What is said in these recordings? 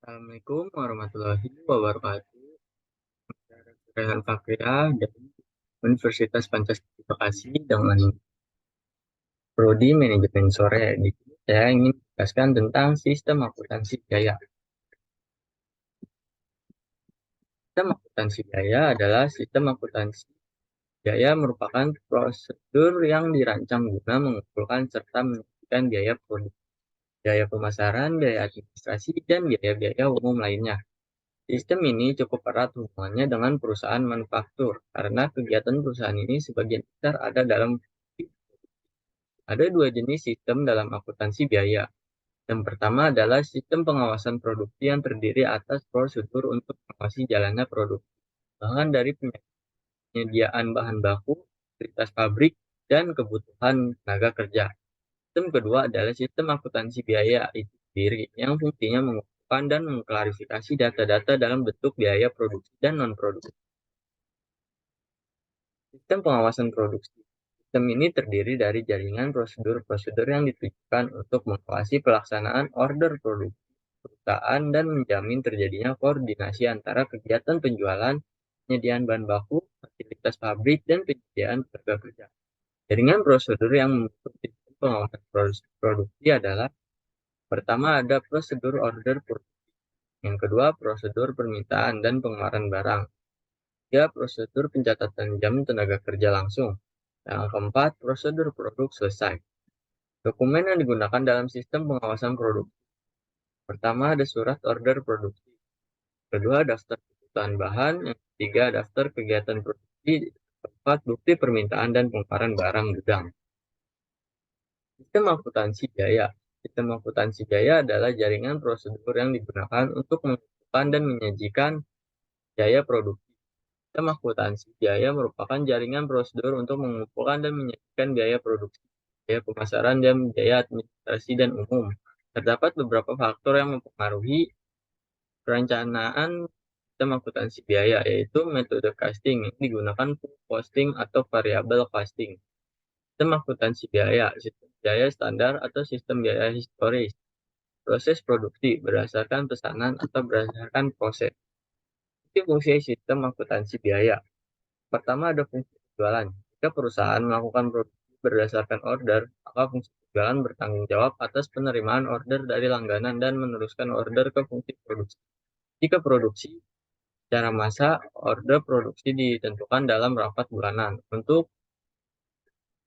Assalamualaikum warahmatullahi wabarakatuh. Rehan Fakria dari Universitas Pancasila Bekasi dengan Prodi Manajemen Sore. Di sini saya ingin menjelaskan tentang sistem akuntansi biaya. Sistem akuntansi biaya adalah sistem akuntansi biaya merupakan prosedur yang dirancang guna mengumpulkan serta menentukan biaya produk, biaya pemasaran, biaya administrasi, dan biaya-biaya umum lainnya. Sistem ini cukup erat hubungannya dengan perusahaan manufaktur, karena kegiatan perusahaan ini sebagian besar ada dua jenis sistem dalam akuntansi biaya. Yang pertama adalah sistem pengawasan produksi yang terdiri atas prosedur untuk mengawasi jalannya produksi, bahkan dari penyediaan bahan baku, fasilitas pabrik, dan kebutuhan tenaga kerja. Sistem kedua adalah sistem akuntansi biaya itu sendiri, yang fungsinya mengumpulkan dan mengklarifikasi data-data dalam bentuk biaya produksi dan non-produksi. Sistem pengawasan produksi. Sistem ini terdiri dari jaringan prosedur-prosedur yang ditujukan untuk mengawasi pelaksanaan order produksi perusahaan dan menjamin terjadinya koordinasi antara kegiatan penjualan, penyediaan bahan baku, fasilitas pabrik, dan penyediaan tenaga kerja. Jaringan prosedur yang membentuk sistem pengawasan produksi adalah: pertama ada prosedur order produksi, yang kedua prosedur permintaan dan pengeluaran barang, ketiga prosedur pencatatan jam tenaga kerja langsung, yang keempat prosedur produk selesai. Dokumen yang digunakan dalam sistem pengawasan produksi: pertama ada surat order produksi, kedua daftar kebutuhan bahan, yang ketiga daftar kegiatan produksi, keempat bukti permintaan dan pengeluaran barang gudang. Sistem akuntansi biaya. Sistem akuntansi biaya adalah jaringan prosedur yang digunakan untuk menentukan dan menyajikan biaya produksi. Sistem akuntansi biaya merupakan jaringan prosedur untuk mengumpulkan dan menyajikan biaya produksi, biaya pemasaran, dan biaya administrasi dan umum. Terdapat beberapa faktor yang mempengaruhi perencanaan sistem akuntansi biaya, yaitu metode costing yang digunakan costing atau variable costing. Sistem akuntansi biaya, sistem biaya standar atau sistem biaya historis. Proses produksi berdasarkan pesanan atau berdasarkan proses. Fungsi sistem akuntansi biaya. Pertama ada fungsi penjualan. Jika perusahaan melakukan produksi berdasarkan order, maka fungsi penjualan bertanggung jawab atas penerimaan order dari langganan dan meneruskan order ke fungsi produksi. Jika produksi secara massa, order produksi ditentukan dalam rapat bulanan untuk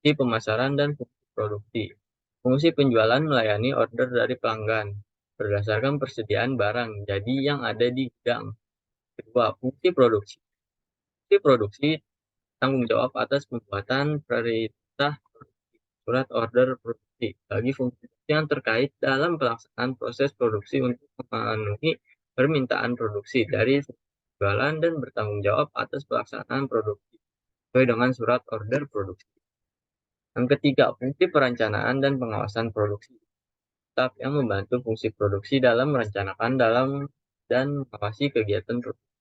fungsi pemasaran dan fungsi produksi. Fungsi penjualan melayani order dari pelanggan berdasarkan persediaan barang jadi yang ada di gudang. Kedua, fungsi produksi. Fungsi produksi tanggung jawab atas pembuatan perintah surat order produksi bagi fungsi yang terkait dalam pelaksanaan proses produksi untuk memenuhi permintaan produksi dari penjualan dan bertanggung jawab atas pelaksanaan produksi sesuai dengan surat order produksi. Yang ketiga, fungsi perencanaan dan pengawasan produksi. Staf yang membantu fungsi produksi dalam merencanakan dan mengawasi kegiatan produksi.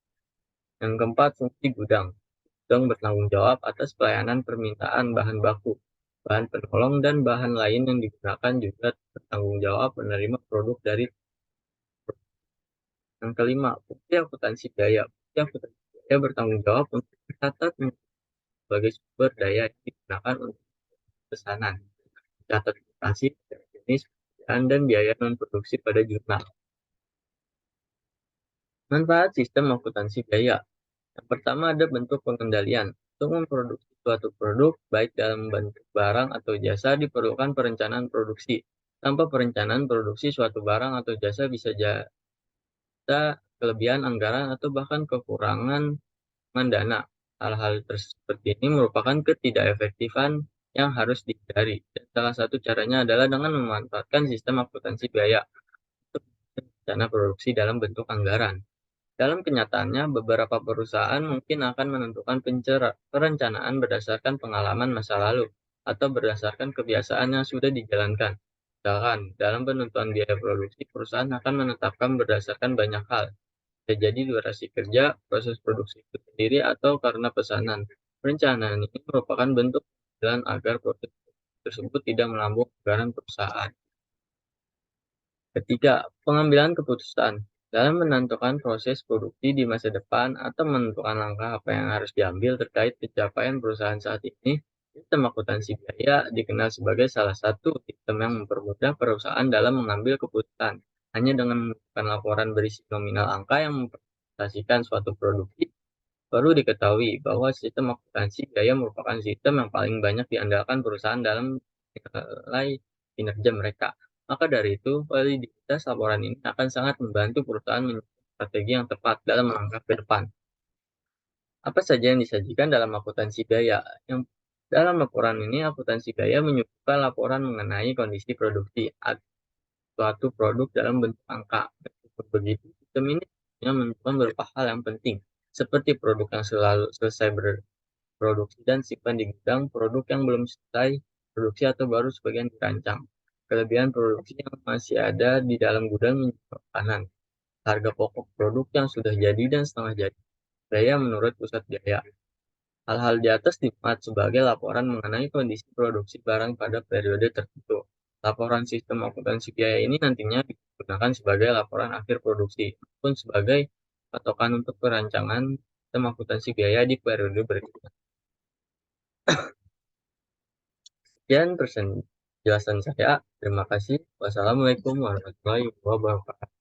Yang keempat, fungsi gudang. Gudang bertanggung jawab atas pelayanan permintaan bahan baku, bahan penolong, dan bahan lain yang digunakan, juga bertanggung jawab menerima produk dari. Yang kelima, fungsi akuntansi biaya. Fungsi akuntansi biaya bertanggung jawab untuk mencatat sebagai sumber daya yang digunakan untuk pesanan, mencatat operasi, jenis, dan biaya non-produksi pada jurnal. Manfaat sistem akuntansi biaya. Yang pertama ada bentuk pengendalian. Untuk memproduksi suatu produk, baik dalam bentuk barang atau jasa, diperlukan perencanaan produksi. Tanpa perencanaan produksi suatu barang atau jasa bisa kelebihan anggaran atau bahkan kekurangan dana. Hal-hal seperti ini merupakan ketidakefektifan yang harus dihindari. Dan salah satu caranya adalah dengan memanfaatkan sistem akuntansi biaya untuk rencana produksi dalam bentuk anggaran. Dalam kenyataannya, beberapa perusahaan mungkin akan menentukan perencanaan berdasarkan pengalaman masa lalu atau berdasarkan kebiasaan yang sudah dijalankan. Misalkan, dalam penentuan biaya produksi, perusahaan akan menetapkan berdasarkan banyak hal. Bisa jadi durasi kerja, proses produksi itu sendiri, atau karena pesanan. Perencanaan ini merupakan bentuk jalan agar proses tersebut tidak melambung anggaran perusahaan. Ketiga, pengambilan keputusan. Dalam menentukan proses produksi di masa depan atau menentukan langkah apa yang harus diambil terkait pencapaian perusahaan saat ini, sistem akuntansi biaya dikenal sebagai salah satu sistem yang mempermudah perusahaan dalam mengambil keputusan. Hanya dengan menentukan laporan berisi nominal angka yang mempresentasikan suatu produksi, perlu diketahui bahwa sistem akuntansi biaya merupakan sistem yang paling banyak diandalkan perusahaan dalam menilai kinerja mereka. Maka dari itu, validitas laporan ini akan sangat membantu perusahaan menyusun strategi yang tepat dalam langkah ke depan. Apa saja yang disajikan dalam akuntansi biaya? Yang dalam laporan ini, akuntansi biaya menyuguhkan laporan mengenai kondisi produksi suatu produk dalam bentuk angka. Meskipun begitu, sistem ini hanya menunjukkan beberapa hal yang penting, seperti produk yang selalu selesai berproduksi dan simpan di gudang, produk yang belum selesai produksi atau baru sebagian dirancang. Kelebihan produksi yang masih ada di dalam gudang menjadi makanan. Harga pokok produk yang sudah jadi dan setengah jadi. Biaya menurut pusat biaya. Hal-hal di atas dimuat sebagai laporan mengenai kondisi produksi barang pada periode tertentu. Laporan sistem akuntansi biaya ini nantinya digunakan sebagai laporan akhir produksi, maupun sebagai patokan untuk perancangan sistem akuntansi biaya di periode berikutnya. Sekian penjelasan saya. Terima kasih. Wassalamualaikum warahmatullahi wabarakatuh.